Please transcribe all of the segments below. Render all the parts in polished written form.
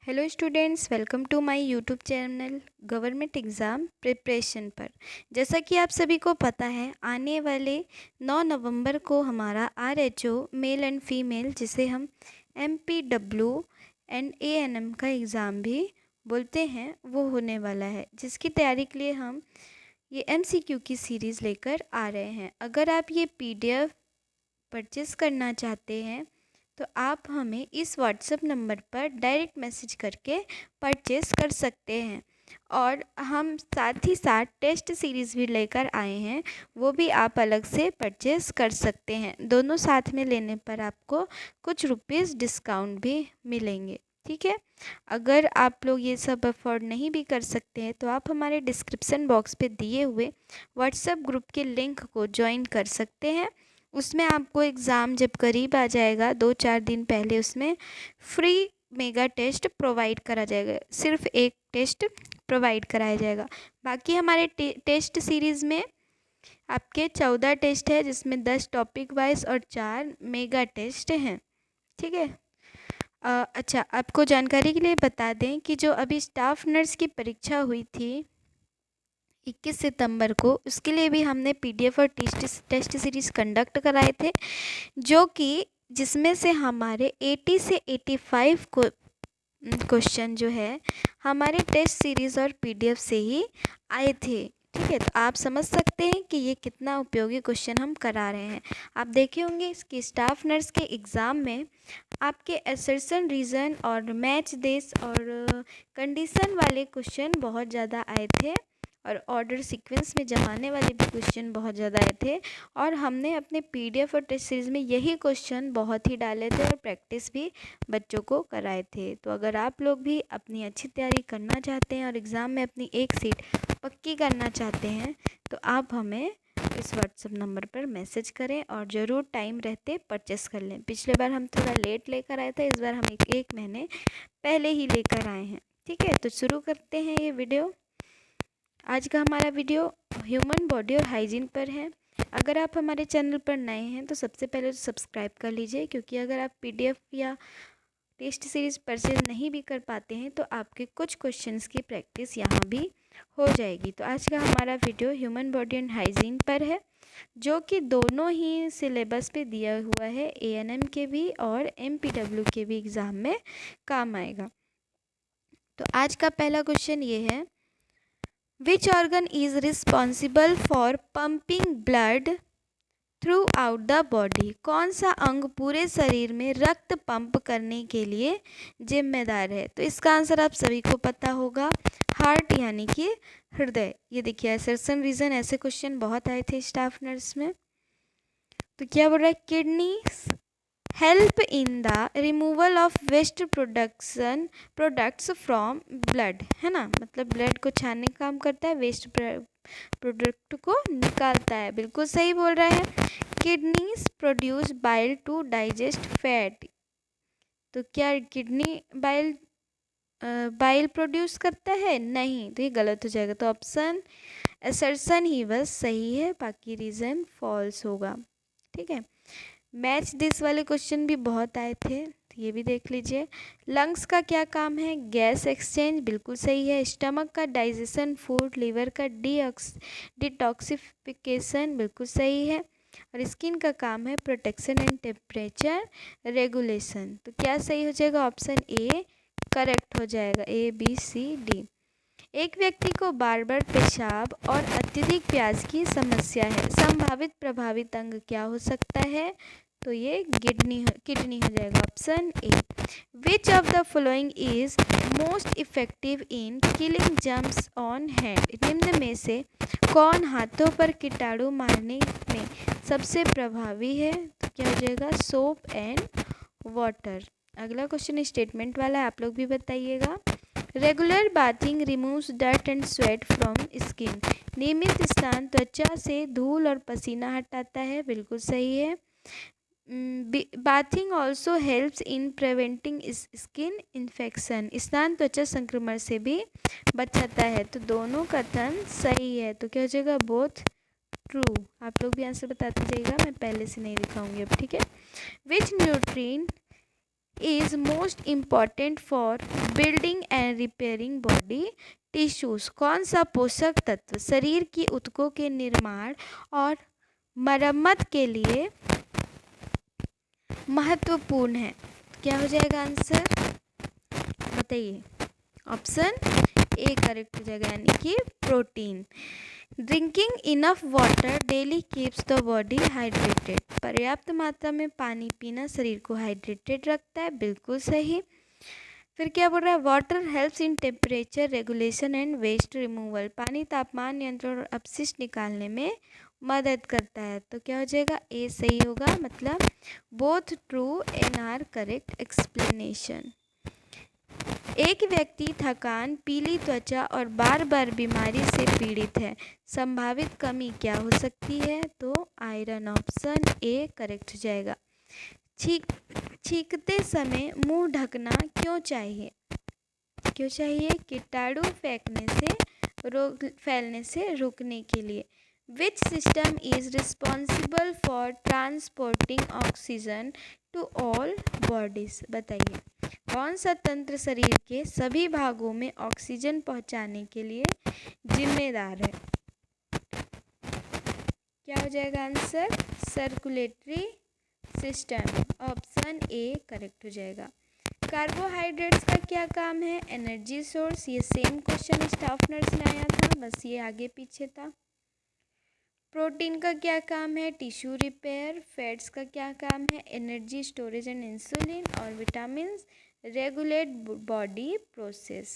Hello students, welcome to my YouTube channel government exam preparation पर। जैसा कि आप सभी को पता है, आने वाले 9 नवंबर को हमारा आरएचओ मेल एंड फीमेल, जिसे हम एमपीडब्ल्यू एंड एएनएम का एग्ज़ाम भी बोलते हैं, वो होने वाला है, जिसकी तैयारी के लिए हम ये एमसीक्यू की सीरीज़ लेकर आ रहे हैं। अगर आप ये पीडीएफ परचेज़ करना चाहते हैं तो आप हमें इस व्हाट्सएप नंबर पर डायरेक्ट मैसेज करके परचेज़ कर सकते हैं। और हम साथ ही साथ टेस्ट सीरीज़ भी लेकर आए हैं, वो भी आप अलग से परचेज़ कर सकते हैं। दोनों साथ में लेने पर आपको कुछ रुपीज़ डिस्काउंट भी मिलेंगे, ठीक है। अगर आप लोग ये सब अफोर्ड नहीं भी कर सकते हैं तो आप हमारे डिस्क्रिप्शन बॉक्स पे दिए हुए व्हाट्सएप ग्रुप के लिंक को ज्वाइन कर सकते हैं। उसमें आपको एग्ज़ाम जब करीब आ जाएगा 2-4 दिन पहले उसमें फ्री मेगा टेस्ट प्रोवाइड करा जाएगा। सिर्फ एक टेस्ट प्रोवाइड कराया जाएगा। बाकी हमारे टेस्ट सीरीज़ में आपके 14 टेस्ट है, जिसमें 10 टॉपिक वाइज और 4 मेगा टेस्ट हैं, ठीक है। अच्छा, आपको जानकारी के लिए बता दें कि जो अभी स्टाफ नर्स की परीक्षा हुई थी 21 सितंबर को, उसके लिए भी हमने पीडीएफ और टेस्ट सीरीज़ कंडक्ट कराए थे, जो कि जिसमें से हमारे 80 से 85 को क्वेश्चन जो है हमारे टेस्ट सीरीज़ और पीडीएफ से ही आए थे, ठीक है। तो आप समझ सकते हैं कि ये कितना उपयोगी क्वेश्चन हम करा रहे हैं। आप देखे होंगे इसकी स्टाफ नर्स के एग्ज़ाम में आपके असर्शन रीज़न और मैच देश और कंडीशन वाले क्वेश्चन बहुत ज़्यादा आए थे, और ऑर्डर सीक्वेंस में जमाने वाले भी क्वेश्चन बहुत ज़्यादा आए थे। और हमने अपने पीडीएफ और टेस्ट सीरीज़ में यही क्वेश्चन बहुत ही डाले थे और प्रैक्टिस भी बच्चों को कराए थे। तो अगर आप लोग भी अपनी अच्छी तैयारी करना चाहते हैं और एग्ज़ाम में अपनी एक सीट पक्की करना चाहते हैं तो आप हमें इस व्हाट्सएप नंबर पर मैसेज करें और ज़रूर टाइम रहते परचेस कर लें। पिछले बार हम थोड़ा लेट लेकर आए थे, इस बार हम एक महीने पहले ही लेकर आए हैं, ठीक है। तो शुरू करते हैं ये वीडियो। आज का हमारा वीडियो ह्यूमन बॉडी और हाइजीन पर है। अगर आप हमारे चैनल पर नए हैं तो सबसे पहले तो सब्सक्राइब कर लीजिए, क्योंकि अगर आप पीडीएफ या टेस्ट सीरीज़ परचेज नहीं भी कर पाते हैं तो आपके कुछ क्वेश्चंस की प्रैक्टिस यहाँ भी हो जाएगी। तो आज का हमारा video human body and hygiene पर है, जो कि दोनों ही सिलेबस पे दिया हुआ है, एएनएम के भी और एमपीडब्ल्यू के भी एग्ज़ाम में काम आएगा। तो आज का पहला क्वेश्चन ये है, Which organ is responsible for pumping blood throughout the body? कौन सा अंग पूरे शरीर में रक्त पंप करने के लिए जिम्मेदार है? तो इसका आंसर आप सभी को पता होगा, हार्ट यानी कि हृदय। ये देखिए असर्शन रीजन, ऐसे क्वेश्चन बहुत आए थे स्टाफ नर्स में। तो क्या बोल रहा है, kidney help in the removal of waste products from blood, है ना, मतलब ब्लड को छानने का काम करता है, वेस्ट प्रोडक्ट को निकालता है। बिल्कुल सही बोल रहा है। Kidneys produce bile to digest fat. तो क्या किडनी बाइल प्रोड्यूस करता है? नहीं, तो ये गलत हो जाएगा। तो ऑप्शन असर्शन ही बस सही है, बाकी रीज़न फॉल्स होगा, ठीक है। मैच दिस वाले क्वेश्चन भी बहुत आए थे, तो ये भी देख लीजिए। लंग्स का क्या काम है? गैस एक्सचेंज, बिल्कुल सही है। स्टमक का डाइजेशन, फूड। लिवर का डिटॉक्सिफिकेशन, बिल्कुल सही है। और स्किन का काम है प्रोटेक्शन एंड टेम्परेचर रेगुलेशन। तो क्या सही हो जाएगा? ऑप्शन ए करेक्ट हो जाएगा, ए बी सी डी। एक व्यक्ति को बार बार पेशाब और अत्यधिक प्यास की समस्या है, संभावित प्रभावित अंग क्या हो सकता है? तो ये किडनी हो जाएगा, option A. Which of the following is most effective in killing germs on hand? निम्न में से कौन हाथों पर कीटाणु मारने में सबसे प्रभावी है? तो क्या हो जाएगा? Soap and water. अगला क्वेश्चन स्टेटमेंट वाला है, आप लोग भी बताइएगा। Regular bathing removes dirt and sweat from skin. नियमित स्नान त्वचा से धूल और पसीना हटाता है, बिल्कुल सही है। Bathing also helps in preventing skin infection. स्नान त्वचा संक्रमण से भी बचाता है। तो दोनों कथन सही है। तो क्या हो जाएगा? Both true. आप लोग भी आंसर बताते जाइएगा, मैं पहले से नहीं दिखाऊंगी अब, ठीक है। विच nutrient is most important for building and repairing body tissues? कौन सा पोषक तत्व शरीर की ऊतकों के निर्माण और मरम्मत के लिए महत्वपूर्ण है? क्या हो जाएगा आंसर, बताइए। ऑप्शन ए करेक्ट हो जाएगा, यानी कि protein. Drinking enough water daily keeps the body hydrated. पर्याप्त मात्रा में पानी पीना शरीर को हाइड्रेटेड रखता है, बिल्कुल सही। फिर क्या बोल रहा है, water helps in temperature regulation and waste removal. पानी तापमान नियंत्रण और अपशिष्ट निकालने में मदद करता है। तो क्या हो जाएगा, ए सही होगा, मतलब both true and R correct explanation. एक व्यक्ति थकान, पीली त्वचा और बार बार बीमारी से पीड़ित है, संभावित कमी क्या हो सकती है? तो आयरन, ऑप्शन ए करेक्ट हो जाएगा। छींकते समय मुंह ढकना क्यों चाहिए? क्यों चाहिए? कीटाणु फैलने से रोकने के लिए। Which system is responsible for transporting oxygen to all bodies? बताइए, कौन सा तंत्र शरीर के सभी भागों में ऑक्सीजन पहुंचाने के लिए जिम्मेदार है? क्या हो जाएगा answer, circulatory system, option A correct हो जाएगा। कार्बोहाइड्रेट्स का क्या काम है? Energy source. ये सेम क्वेश्चन स्टाफ नर्स में आया था, बस ये आगे पीछे था। प्रोटीन का क्या काम है? Tissue repair. फैट्स का क्या काम है? Energy storage and insulin. और vitamin regulate body process.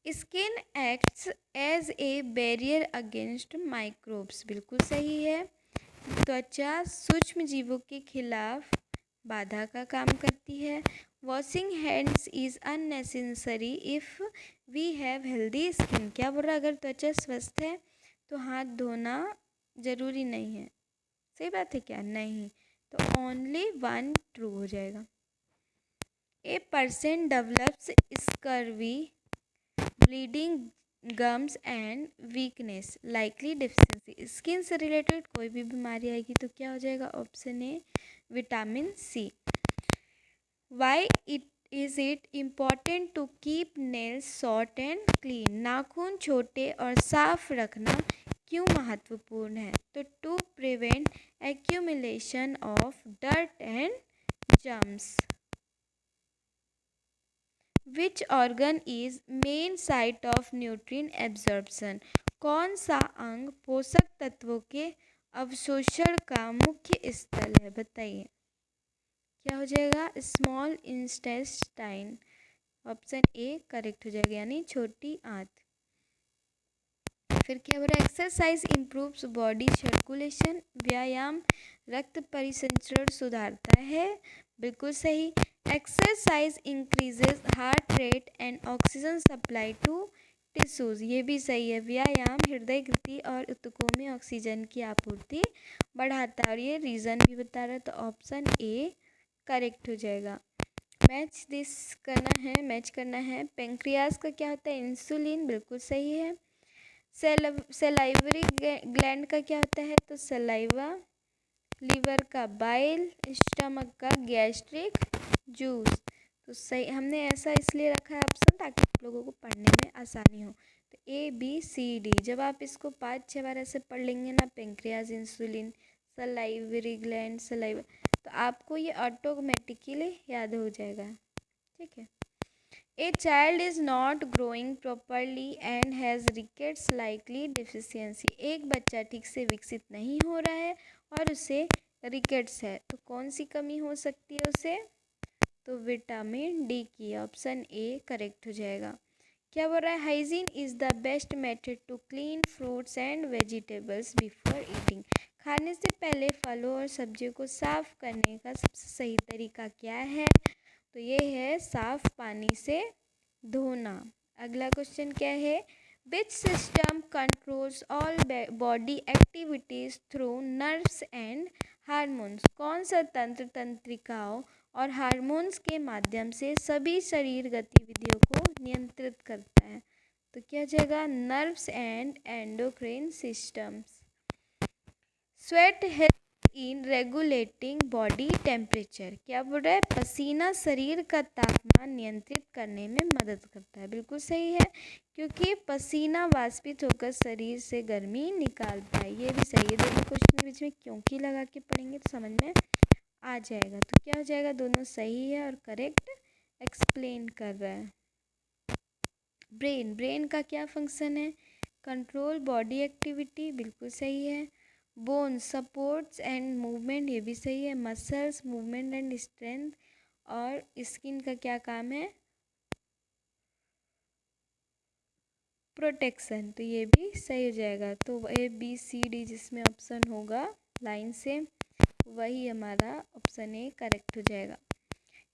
Skin acts as a barrier against microbes, बिल्कुल सही है। त्वचा सूक्ष्म जीवों के खिलाफ बाधा का काम करती है। Washing hands is unnecessary if we have healthy skin. क्या बोल रहा है, अगर त्वचा स्वस्थ है तो हाथ धोना ज़रूरी नहीं है। सही बात है क्या? नहीं, तो ओनली वन ट्रू हो जाएगा। A person develops scurvy, bleeding gums and weakness, likely deficiency. Skin से रिलेटेड कोई भी बीमारी आएगी तो क्या हो जाएगा, option A vitamin C. Why is it important to keep nails short and clean? नाखून छोटे और साफ रखना क्यों महत्वपूर्ण है? तो to prevent accumulation of dirt and germs. Which organ is main site of nutrient absorption? कौन सा अंग पोषक तत्वों के अवशोषण का मुख्य स्थल है? बताइए, क्या हो जाएगा, small intestine, option A correct हो जाएगा, यानी छोटी आंत। फिर क्या हो रहा है, एक्सरसाइज इम्प्रूव्स बॉडी सर्कुलेशन। व्यायाम रक्त परिसंचरण सुधारता है, बिल्कुल सही। Exercise increases heart rate and oxygen supply to tissues, ये भी सही है। व्यायाम हृदय गति और ऊतकों में ऑक्सीजन की आपूर्ति बढ़ाता है, और ये रीज़न भी बता रहा है, तो ऑप्शन ए करेक्ट हो जाएगा। मैच करना है। पेंक्रियाज का क्या होता है? इंसुलिन, बिल्कुल सही है। सलाइवरी ग्लैंड का क्या होता है? तो सलाइवा। लीवर का बाइल। स्टमक का गैस्ट्रिक जूस। तो सही हमने ऐसा इसलिए रखा है ऑप्शन ताकि आप लोगों को पढ़ने में आसानी हो। तो ए बी सी डी, जब आप इसको 5-6 बार ऐसे पढ़ लेंगे ना, pancreas, insulin, salivary gland, saliva, तो आपको ये ऑटोमेटिकली याद हो जाएगा, ठीक है। A child is not growing properly and has rickets, likely deficiency. एक बच्चा ठीक से विकसित नहीं हो रहा है और उसे रिकेट्स है, तो कौन सी कमी हो सकती है उसे? तो विटामिन डी की, ऑप्शन ए करेक्ट हो जाएगा। क्या बोल रहा है, hygiene is the best method to clean fruits and vegetables before eating. खाने से पहले फलों और सब्जियों को साफ करने का सबसे सही तरीका क्या है? तो ये है साफ पानी से धोना। अगला क्वेश्चन क्या है, which system controls all body activities through nerves and hormones? कौन सा तंत्र तंत्रिकाओं और हार्मोन्स के माध्यम से सभी शरीर गतिविधियों को नियंत्रित करता है? तो क्या जाएगा, nerves and endocrine systems. Sweat help in regulating body temperature. क्या बोल रहा है? पसीना शरीर का तापमान नियंत्रित करने में मदद करता है। बिल्कुल सही है, क्योंकि पसीना वाष्पित होकर शरीर से गर्मी निकालता है। ये भी सही है। दोनों क्वेश्चन के बीच में क्योंकि लगा के पढ़ेंगे तो समझ में आ जाएगा। तो क्या हो जाएगा? दोनों सही है और करेक्ट एक्सप्लेन कर रहा है। ब्रेन का क्या फंक्शन है? Control body activity. बिल्कुल सही है। Bone supports and movement. ये भी सही है। Muscles movement and strength. और स्किन का क्या काम है? प्रोटेक्शन। तो ये भी सही हो जाएगा। तो ABCD जिसमें ऑप्शन होगा लाइन से, वही हमारा ऑप्शन ए करेक्ट हो जाएगा।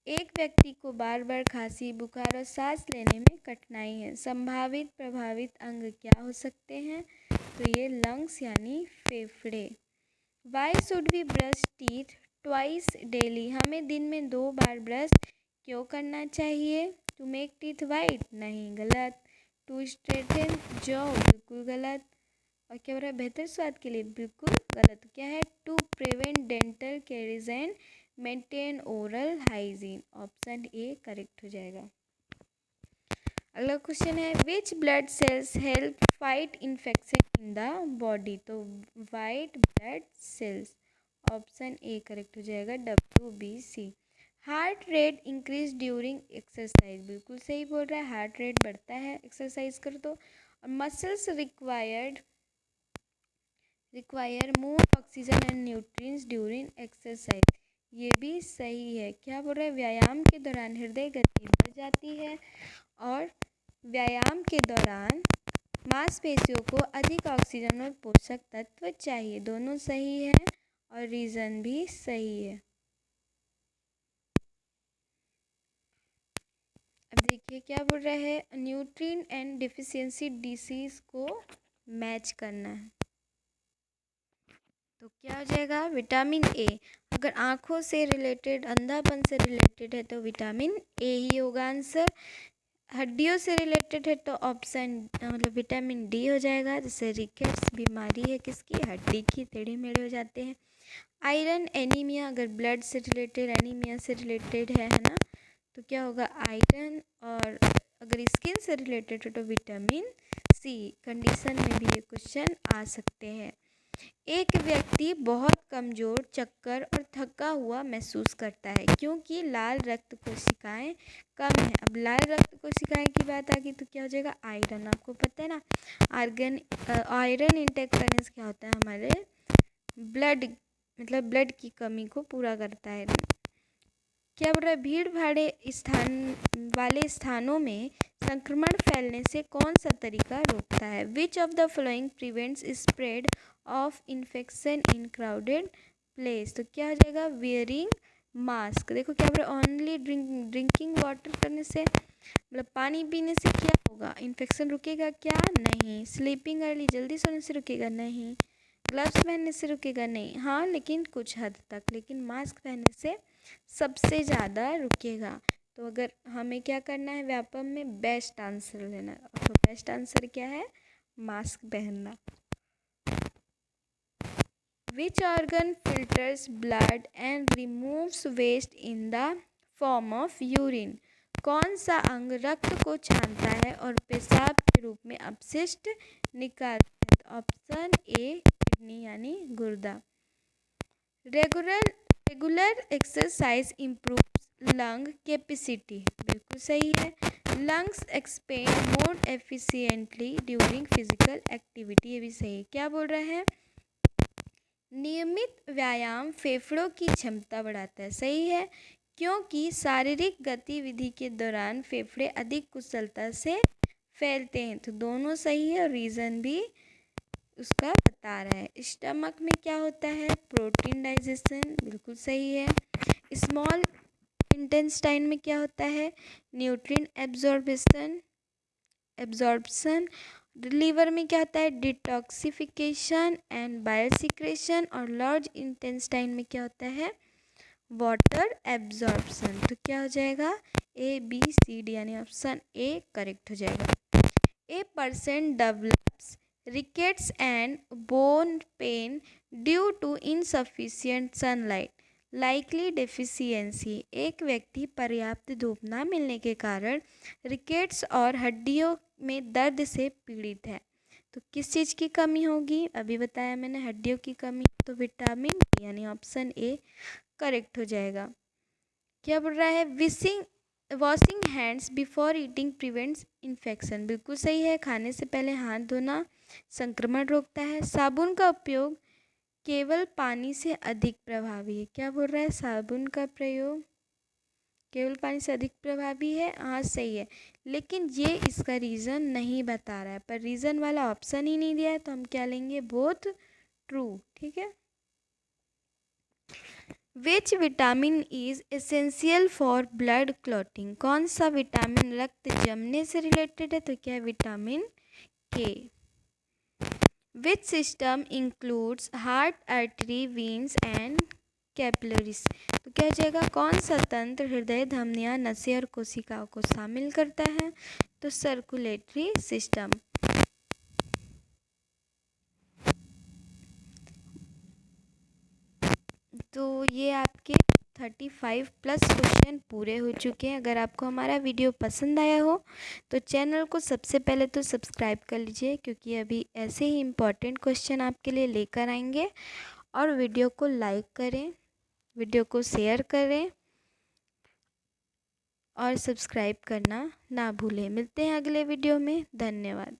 एक व्यक्ति को बार बार खांसी, बुखार और सांस लेने में कठिनाई है। संभावित प्रभावित अंग क्या हो सकते हैं? तो ये लंग्स यानी फेफड़े। Why should we brush teeth twice daily? हमें दिन में 2 बार ब्रश क्यों करना चाहिए? To make teeth white? नहीं, गलत। To straighten jaw? बिल्कुल गलत। और क्या हो रहा है? बेहतर स्वाद के लिए? बिल्कुल गलत। क्या है? To prevent dental caries and maintain oral hygiene. Option A correct हो जाएगा। अगला क्वेश्चन है which blood cells help fight infection in the body? तो white blood cells. Option A correct हो जाएगा। WBC। Heart rate increase during exercise. बिल्कुल सही बोल रहा है। हार्ट रेट बढ़ता है एक्सरसाइज करो तो। और muscles require more oxygen and nutrients during exercise. ये भी सही है। क्या बोल रहा है? व्यायाम के दौरान हृदय गति बढ़ जाती है और व्यायाम के दौरान मांसपेशियों को अधिक ऑक्सीजन और पोषक तत्व चाहिए। दोनों सही है और रीज़न भी सही है। अब देखिए क्या बोल रहा है? न्यूट्रिएंट एंड डिफिशियंसी डिसीज को मैच करना है। तो क्या हो जाएगा? Vitamin A. अगर आँखों से रिलेटेड, अंधापन से रिलेटेड है तो विटामिन ए ही होगा आंसर। हड्डियों से रिलेटेड है तो ऑप्शन मतलब विटामिन डी हो जाएगा। जैसे रिकेट्स बीमारी है किसकी? हड्डी की, टेढ़े मेढ़े हो जाते हैं। आयरन एनीमिया, अगर ब्लड से रिलेटेड, एनीमिया से रिलेटेड है ना, तो क्या होगा? आयरन। और अगर स्किन से रिलेटेड है तो विटामिन सी। कंडीशन में भी ये क्वेश्चन आ सकते हैं। एक व्यक्ति बहुत कमज़ोर, चक्कर और थका हुआ महसूस करता है क्योंकि लाल रक्त कोशिकाएं कम है। अब लाल रक्त कोशिकाएं की बात आ गई तो क्या हो जाएगा? आयरन। आपको पता है ना, आयरन इंटेक करने से क्या होता है? हमारे ब्लड की कमी को पूरा करता है। क्या बोल रहा है? भीड़ भाड़ वाले स्थानों में संक्रमण फैलने से कौन सा तरीका रोकता है? Which of the following prevents spread of infection in crowded place? तो क्या हो जाएगा? Wearing mask. देखो क्या बोल रहा है? ओनली ड्रिंकिंग वाटर करने से, मतलब पानी पीने से क्या होगा? इन्फेक्शन रुकेगा क्या? नहीं। स्लीपिंग अर्ली, जल्दी सोने से रुकेगा? नहीं। ग्लव्स पहनने से रुकेगा? नहीं। हाँ, लेकिन कुछ हद तक। लेकिन मास्क पहनने से सबसे ज़्यादा रुकेगा। तो अगर हमें क्या करना है व्यापम में? बेस्ट आंसर लेना। तो बेस्ट आंसर क्या है? मास्क पहनना। Which organ filters blood and removes waste in the form of urine? कौन सा अंग रक्त को छानता है और पेशाब के रूप में अपशिष्ट निकालता है? ऑप्शन ए किडनी यानी गुर्दा। Regular exercise improves lung capacity. बिल्कुल सही है। लंग्स एक्सपेंड मोर एफिशिएंटली ड्यूरिंग फिजिकल एक्टिविटी। ये भी सही है। क्या बोल रहे हैं? नियमित व्यायाम फेफड़ों की क्षमता बढ़ाता है। सही है, क्योंकि शारीरिक गतिविधि के दौरान फेफड़े अधिक कुशलता से फैलते हैं। तो दोनों सही है और रीज़न भी उसका बता रहा है। स्टमक में क्या होता है? Protein digestion. बिल्कुल सही है। स्मॉल इंटेस्टाइन में क्या होता है? Nutrient absorption. लीवर में क्या होता है? Detoxification and bile secretion. और लार्ज इंटेस्टाइन में क्या होता है? Water absorption. तो क्या हो जाएगा? ABCD यानी ऑप्शन ए करेक्ट हो जाएगा। A person develops rickets and bone pain due to insufficient sunlight. Likely deficiency, एक व्यक्ति पर्याप्त धूप न मिलने के कारण रिकेट्स और हड्डियों में दर्द से पीड़ित है। तो किस चीज़ की कमी होगी? अभी बताया मैंने, हड्डियों की कमी। तो विटामिन डी यानी ऑप्शन ए करेक्ट हो जाएगा। क्या बोल रहा है? Washing hands before eating prevents infection, बिल्कुल सही है। खाने से पहले हाथ धोना संक्रमण रोकता है। साबुन का उपयोग केवल पानी से अधिक प्रभावी है। क्या बोल रहा है? साबुन का प्रयोग केवल पानी से अधिक प्रभावी है। हाँ सही है, लेकिन ये इसका रीज़न नहीं बता रहा है, पर रीज़न वाला ऑप्शन ही नहीं दिया है, तो हम क्या लेंगे? Both true. ठीक है। Which vitamin is essential for blood clotting, कौन सा विटामिन रक्त जमने से रिलेटेड है? तो क्या है? Vitamin K. Which system includes heart, artery, veins and capillaries, तो क्या हो जाएगा? कौन सा तंत्र हृदय, धमनियां, नसें और कोशिकाओं को शामिल करता है? तो सर्कुलेटरी सिस्टम। तो ये आपके 35 प्लस क्वेश्चन पूरे हो चुके हैं। अगर आपको हमारा वीडियो पसंद आया हो तो चैनल को सबसे पहले तो सब्सक्राइब कर लीजिए, क्योंकि अभी ऐसे ही इम्पॉर्टेंट क्वेश्चन आपके लिए लेकर आएंगे। और वीडियो को लाइक करें, वीडियो को शेयर करें और सब्सक्राइब करना ना भूलें। मिलते हैं अगले वीडियो में। धन्यवाद।